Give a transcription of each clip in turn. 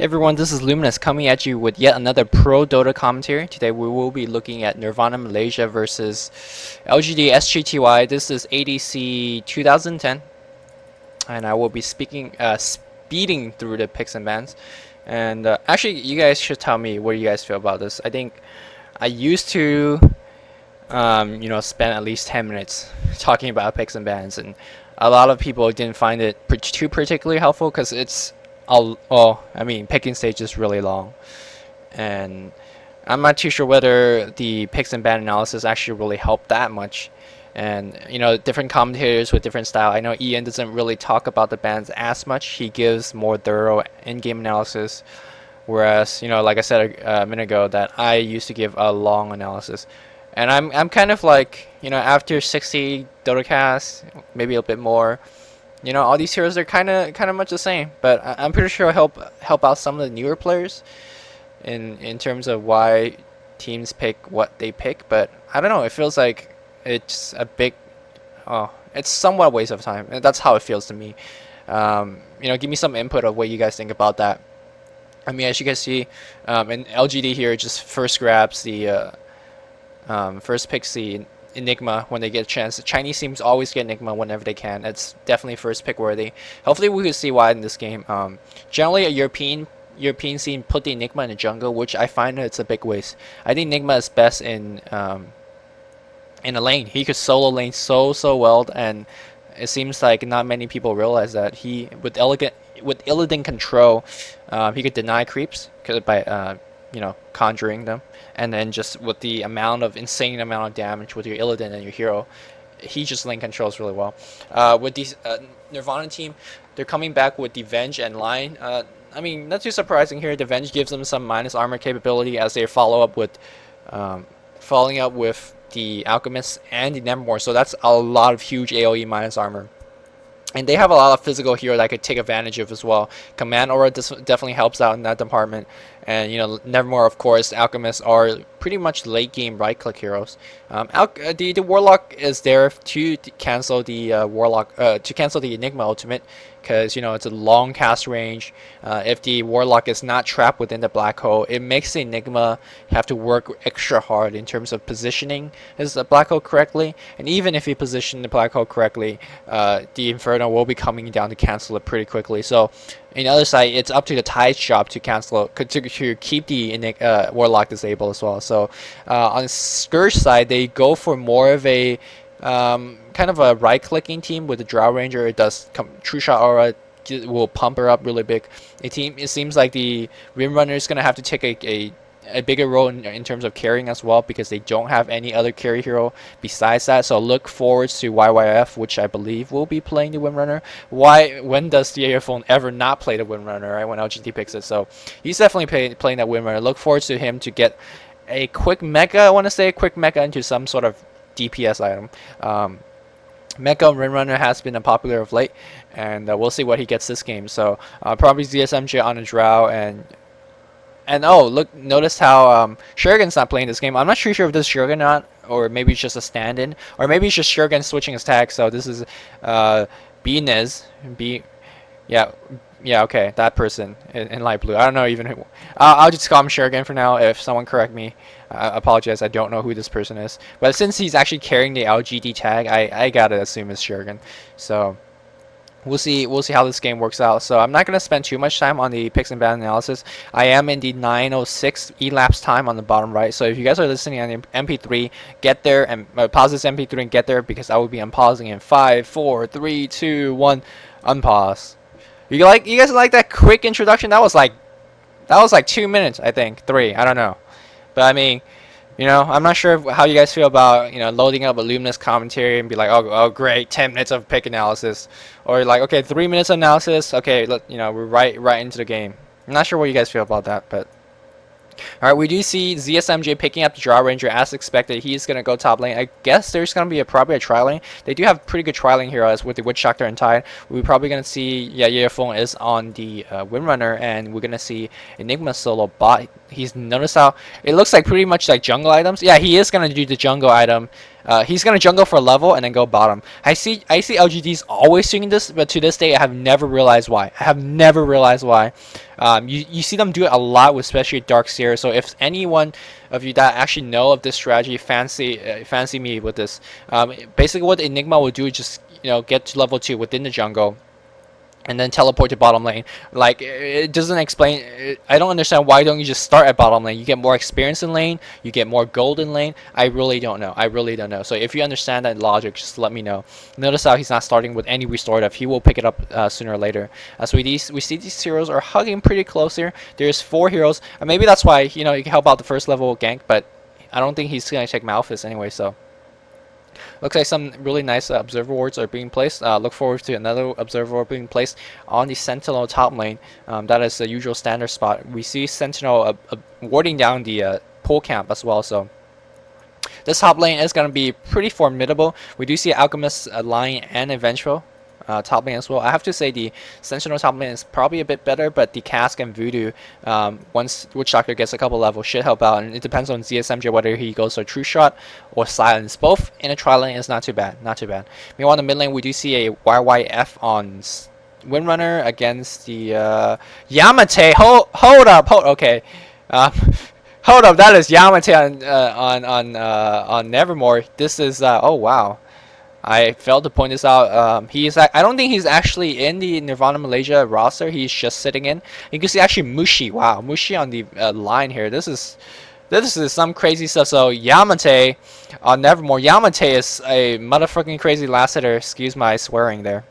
Everyone, this is Luminous coming at you with yet another pro Dota commentary. Today we will be looking at Nirvana Malaysia versus LGD.sGty. This is ADC 2010, and I will be speeding through the picks and bans. And actually, you guys should tell me what you guys feel about this. I think I used to, spend at least 10 minutes talking about picks and bans, and a lot of people didn't find it too particularly helpful because it's picking stage is really long, and I'm not too sure whether the picks and ban analysis actually really helped that much. And different commentators with different style. I know Ian doesn't really talk about the bans as much. He gives more thorough in-game analysis, whereas like I said a minute ago, that I used to give a long analysis. And I'm kind of like, after 60 Dota casts, maybe a bit more, all these heroes are kind of much the same, but I'm pretty sure I'll help out some of the newer players in terms of why teams pick what they pick. But I don't know, it feels like it's it's somewhat a waste of time, and that's how it feels to me. Give me some input of what you guys think about that. I mean, as you guys see, in LGD here just first grabs the first picks the Enigma when they get a chance. The Chinese teams always get Enigma whenever they can. It's definitely first pick worthy. Hopefully we can see why in this game. Generally a European scene put the Enigma in the jungle, which I find it's a big waste. I think Enigma is best in a lane. He could solo lane so well, and it seems like not many people realize that he with Illidan control, he could deny creeps by conjuring them, and then just with the insane amount of damage with your Illidan and your hero, he just lane controls really well. With these Nirvana team, they're coming back with the Venge and Line. I mean, not too surprising here. The Venge gives them some minus armor capability as they follow up with the Alchemist and the Nevermore, so that's a lot of huge AoE minus armor. And they have a lot of physical hero that I could take advantage of as well. Command Aura definitely helps out in that department. And Nevermore, of course, Alchemists are pretty much late game right click heroes. The Warlock is there to cancel the the Enigma ultimate, because it's a long cast range. If the Warlock is not trapped within the black hole, it makes the Enigma have to work extra hard in terms of positioning his black hole correctly. And even if he positions the black hole correctly, the Inferno will be coming down to cancel it pretty quickly. So on the other side, it's up to the Tide's job to cancel to keep the Warlock disabled as well. So on the Scourge side, they go for more of a kind of a right-clicking team with the Drow Ranger. It does True Shot Aura will pump her up really big. It seems like the Windrunner is gonna have to take a bigger role in terms of carrying as well, because they don't have any other carry hero besides that. So look forward to YYF, which I believe will be playing the Windrunner. When does the Airphone ever not play the Windrunner, right? When LGT picks it. So he's definitely playing that Windrunner. Look forward to him to get a quick mecha. I want to say a quick mecha into some sort of DPS item. Mecha Windrunner has been popular of late, and we'll see what he gets this game. So probably ZSMJ on a Drow, and oh, look, notice how Shuriken's not playing this game. I'm not sure if this is Shuriken or not, or maybe it's just a stand-in, or maybe it's just Shuriken switching his tag. So this is Bnez. Yeah, okay, that person in light blue. I don't know even who. I'll just call him Shuriken for now. If someone correct me, I apologize. I don't know who this person is. But since he's actually carrying the LGD tag, I gotta assume it's Shuriken. So we'll see how this game works out. So I'm not going to spend too much time on the picks and ban analysis. I am in the 9:06 elapsed time on the bottom right. So if you guys are listening on the MP3, get there and pause this MP3 and get there, because I will be unpausing in 5, 4, 3, 2, 1, unpause. You guys like that quick introduction? That was like 2 minutes, I think, 3. I don't know, but I mean, I'm not sure how you guys feel about loading up a Luminous commentary and be like, oh great, 10 minutes of pick analysis, or like, okay, 3 minutes of analysis. Okay, we're right into the game. I'm not sure what you guys feel about that, but all right, we do see ZSMJ picking up the Drow Ranger as expected. He's gonna go top lane. I guess there's gonna be probably a tri-lane. They do have pretty good tri-lane heroes with the Witch Doctor and Tide. We're probably gonna see Phone is on the Windrunner, and we're gonna see Enigma solo bot. He's noticed how it looks like pretty much like jungle items. Yeah, he is gonna do the jungle item. He's gonna jungle for a level and then go bottom. I see LGDs always doing this, but to this day I have never realized why. I have never realized why. You see them do it a lot with especially Dark Seer. So if anyone of you that actually know of this strategy, fancy me with this. Basically what Enigma will do is just get to level 2 within the jungle and then teleport to bottom lane. Like, it doesn't explain. I don't understand why don't you just start at bottom lane. You get more experience in lane, you get more gold in lane. I really don't know. So if you understand that logic, just let me know. Notice how he's not starting with any restorative. He will pick it up sooner or later. So we see these heroes are hugging pretty close here. There's 4 heroes, and maybe that's why you can help out the first level gank, but I don't think he's gonna take Malphus anyway. So looks like some really nice observer wards are being placed. Look forward to another observer ward being placed on the Sentinel top lane. That is the usual standard spot. We see Sentinel warding down the pole camp as well. So this top lane is going to be pretty formidable. We do see Alchemist, Lion, and Eventual top lane as well. I have to say the Sentinel top lane is probably a bit better, but the Cask and Voodoo, once Witch Doctor gets a couple levels, should help out. And it depends on ZSMJ whether he goes for True Shot or Silence. Both in a tri lane is not too bad. Meanwhile, in the mid lane, we do see a YYF on Windrunner against the Yamate. Hold up. Okay. Hold up. That is Yamate on Nevermore. This is oh wow. I failed to point this out. I don't think he's actually in the Nirvana Malaysia roster. He's just sitting in. You can see actually Mushi. Wow, Mushi on the line here. This is some crazy stuff. So Yamate on Nevermore. Yamate is a motherfucking crazy last hitter. Excuse my swearing there.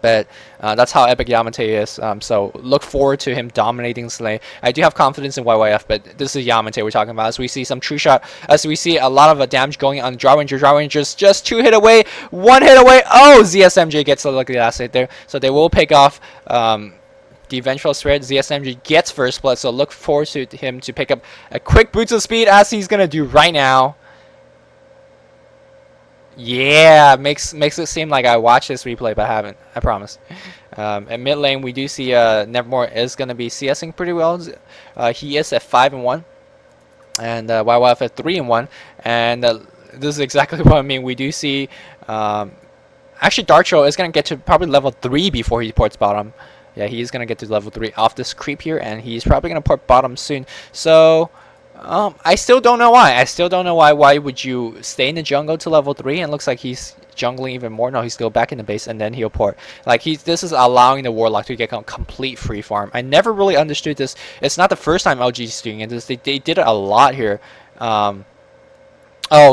But that's how epic Yamate is. So look forward to him dominating Slay. I do have confidence in YYF, but this is Yamate we're talking about. As we see some True Shot, as we see a lot of damage going on Draw Ranger. Draw Ranger's just 2 hit away, 1 hit away. Oh, ZSMJ gets a lucky last hit there. So they will pick off the eventual threat. ZSMG gets first blood, so look forward to him to pick up a quick boost of speed as he's going to do right now. Yeah, makes it seem like I watched this replay, but I haven't. I promise. In mid lane, we do see Nevermore is going to be CSing pretty well. He is at 5-1, and YYF at 3-1. And this is exactly what I mean. We do see actually Darcho is going to get to probably level 3 before he ports bottom. Yeah, he's going to get to level 3 off this creep here, and he's probably going to port bottom soon. So I still don't know why. Why would you stay in the jungle to level 3? And looks like he's jungling even more. No, he's still back in the base, and then he'll port. Like this is allowing the Warlock to get complete free farm. I never really understood this. It's not the first time LG is doing it. They did it a lot here. Oh,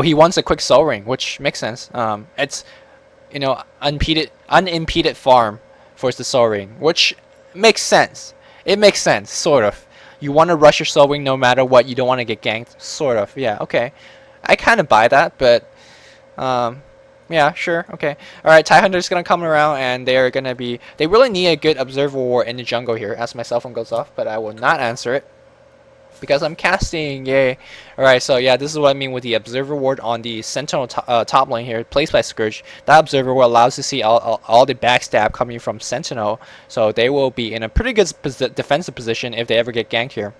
he wants a quick Soul Ring, which makes sense. It's unimpeded farm for the Soul Ring, which makes sense. It makes sense, sort of. You want to rush your Soul Ring no matter what. You don't want to get ganked. Sort of. Yeah, okay. I kind of buy that, but yeah, sure. Okay. Alright, TIE Hunter's going to come around, and they're going to be... They really need a good Observer War in the jungle here, as my cell phone goes off, but I will not answer it because I'm casting. Yay. Alright, so yeah, this is what I mean with the Observer Ward on the Sentinel top lane here, placed by Scourge. That Observer Ward allows to see all the backstab coming from Sentinel, so they will be in a pretty good defensive position if they ever get ganked here.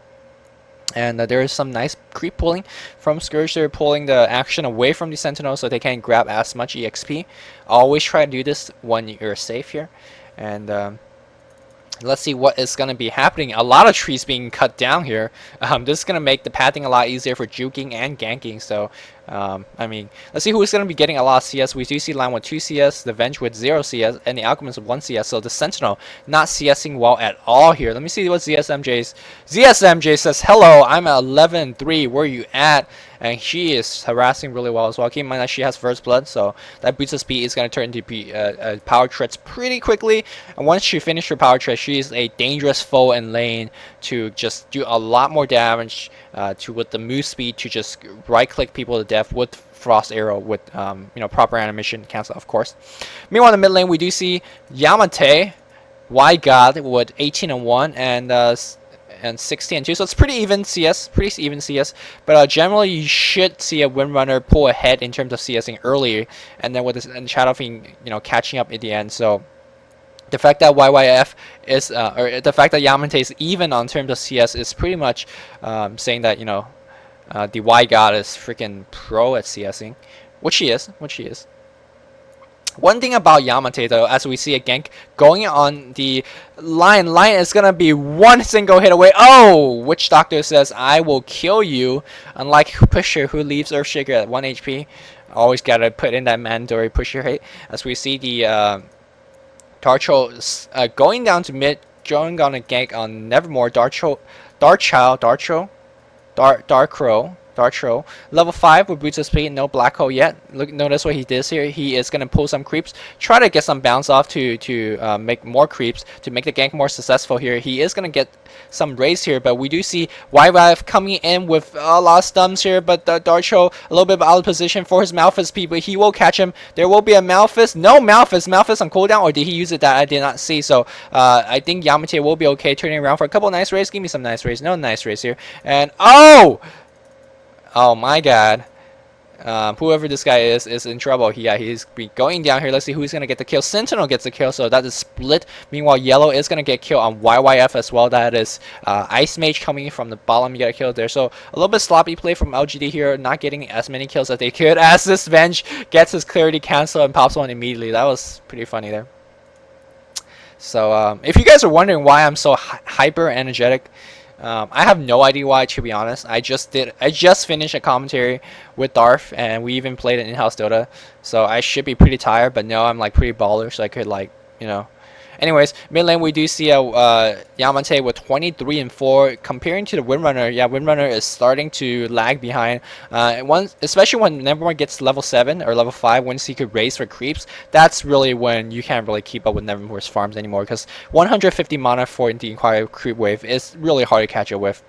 And there is some nice creep pulling from Scourge. They're pulling the action away from the Sentinel so they can't grab as much EXP. Always try to do this when you're safe here. And let's see what is going to be happening. A lot of trees being cut down here. This is going to make the pathing a lot easier for juking and ganking. So, I mean, let's see who's going to be getting a lot of CS. We do see Lion with 2 CS, the Venge with 0 CS, and the Alchemist with 1 CS. So the Sentinel not CSing well at all here. Let me see what ZSMJ's... ZSMJ says, hello, I'm at 11-3. Where are you at? And she is harassing really well as well. Keep in mind that she has first blood, so that boost of speed is going to turn into power threats pretty quickly. And once she finishes her power threat, she is a dangerous foe in lane to just do a lot more damage with the move speed to just right click people to death with Frost Arrow with proper animation cancel, of course. Meanwhile, in the mid lane, we do see Yamate, Y God with 18-1 and 16-2, so it's pretty even CS, but generally you should see a Windrunner pull ahead in terms of CSing earlier, and then with this and Shadow Fiend, catching up at the end. So the fact that YYF is, or the fact that Yamate is even on terms of CS is pretty much saying that the Y God is freaking pro at CSing. which he is. One thing about Yamate though, as we see a gank going on the Lion is gonna be one single hit away. Oh, Witch Doctor says, I will kill you. Unlike Pusher, who leaves Earthshaker at 1 HP. Always gotta put in that mandatory Pusher hit. As we see the Dark going down to mid, going on a gank on Nevermore, Dark Crow, level 5 with Boots of Speed, no Black Hole yet. Notice what he does here. He is going to pull some creeps, try to get some bounce off to make more creeps, to make the gank more successful here. He is going to get some raise here, but we do see YYF coming in with a lot of stuns here, but the Darcho a little bit out of position for his Malphus people. He will catch him. There will be a Malphus. No Malphus on cooldown, or did he use it? That I did not see. So I think Yamate will be okay turning around for a couple nice raids. Give me some nice raids. No nice raids here. And oh my god. Whoever this guy is in trouble. He's going down here. Let's see who's going to get the kill. Sentinel gets the kill, so that is split. Meanwhile, Yellow is going to get killed on YYF as well. That is Ice Mage coming from the bottom. You got killed there. So a little bit sloppy play from LGD here, not getting as many kills as they could, as this Venge gets his clarity cancel and pops one immediately. That was pretty funny there. So if you guys are wondering why I'm so hyper energetic, I have no idea why, to be honest. I just finished a commentary with Darth, and we even played an in-house Dota, so I should be pretty tired, but no, I'm like pretty baller, so I could, like, you know. Anyways, mid lane we do see a Yamate with 23 and 4. Comparing to the Windrunner, yeah, Windrunner is starting to lag behind. Especially when Nevermore gets level 7 or level 5, once he could raise for creeps, that's really when you can't really keep up with Nevermore's farms anymore, because 150 mana for the Inquire creep wave is really hard to catch up with.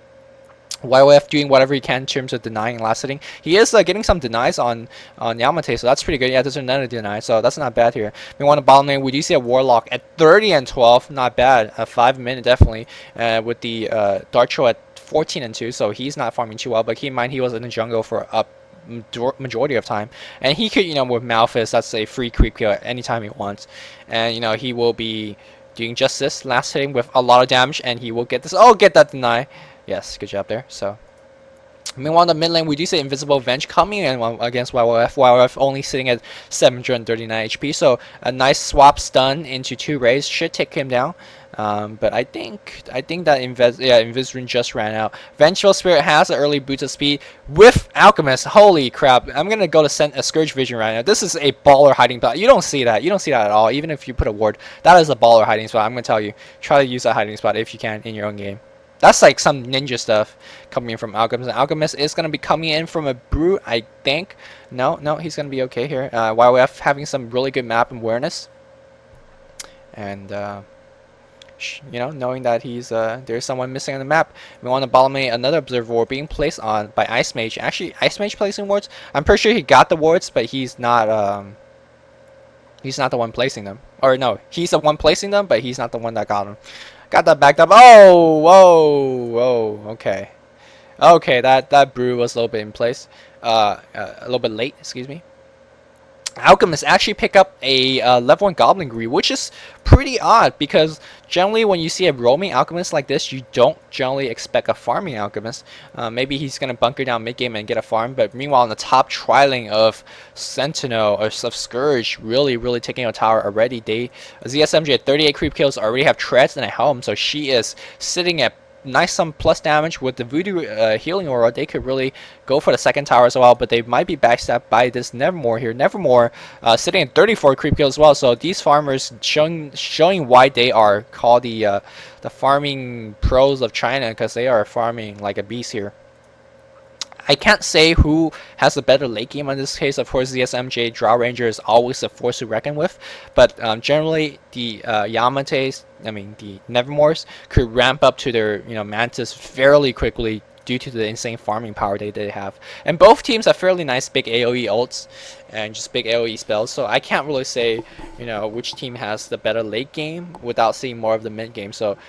YYF doing whatever he can in terms of denying last hitting. He is getting some denies on Yamate, so that's pretty good. Yeah, there's another deny, so that's not bad here. We want to bottom lane. We do see a Warlock at 30 and 12, not bad. 5 minute definitely. With the Darcho at 14 and 2, so he's not farming too well. But keep in mind he was in the jungle for a majority of time, and he could, with Malphus, that's a free creep kill at any time he wants, and he will be doing just this last hitting with a lot of damage, and he will get this. Oh, get that deny. Yes, good job there. So, meanwhile, in the mid lane, we do see Invisible Venge coming in against YYF. YYF only sitting at 739 HP, so a nice swap stun into 2 raids should take him down. But I think that Invisrune just ran out. Vengeful Spirit has an early boost of speed with Alchemist. Holy crap! I'm gonna go to send a Scourge Vision right now. This is a baller hiding spot. You don't see that. You don't see that at all. Even if you put a ward, that is a baller hiding spot. I'm gonna tell you. Try to use that hiding spot if you can in your own game. That's like some ninja stuff coming in from Alchemist. Alchemist is going to be coming in from a Brute, I think. No, he's going to be okay here. YYF having some really good map awareness. And, knowing that he's there's someone missing on the map. We want to bottom lane another Observer Ward being placed on by Ice Mage. Actually, Ice Mage placing wards. I'm pretty sure he got the wards, but he's not the one placing them. Or no, he's the one placing them, but he's not the one that got them. Got that backed up. Oh, whoa, okay. Okay, that brew was a little bit in place. A little bit late, excuse me. Alchemist actually pick up a level 1 Goblin Greed, which is pretty odd, because generally when you see a roaming Alchemist like this, you don't generally expect a farming Alchemist. Maybe he's going to bunker down mid-game and get a farm, but meanwhile in the top trialing of Sentinel or of Scourge, really taking a tower already. ZSMJ at 38 creep kills, already have treads and a helm, so she is sitting at nice some plus damage with the Voodoo healing aura. They could really go for the second tower as well, but they might be backstabbed by this Nevermore here. Nevermore sitting at 34 creep kills as well, so these farmers showing why they are called the farming pros of China, because they are farming like a beast here. I can't say who has a better late game in this case. Of course, the SMJ Draw Ranger is always a force to reckon with, but generally the Yamates, the Nevermores, could ramp up to their Mantis fairly quickly due to the insane farming power they have. And both teams have fairly nice big AoE ults and just big AoE spells, so I can't really say which team has the better late game without seeing more of the mid game. So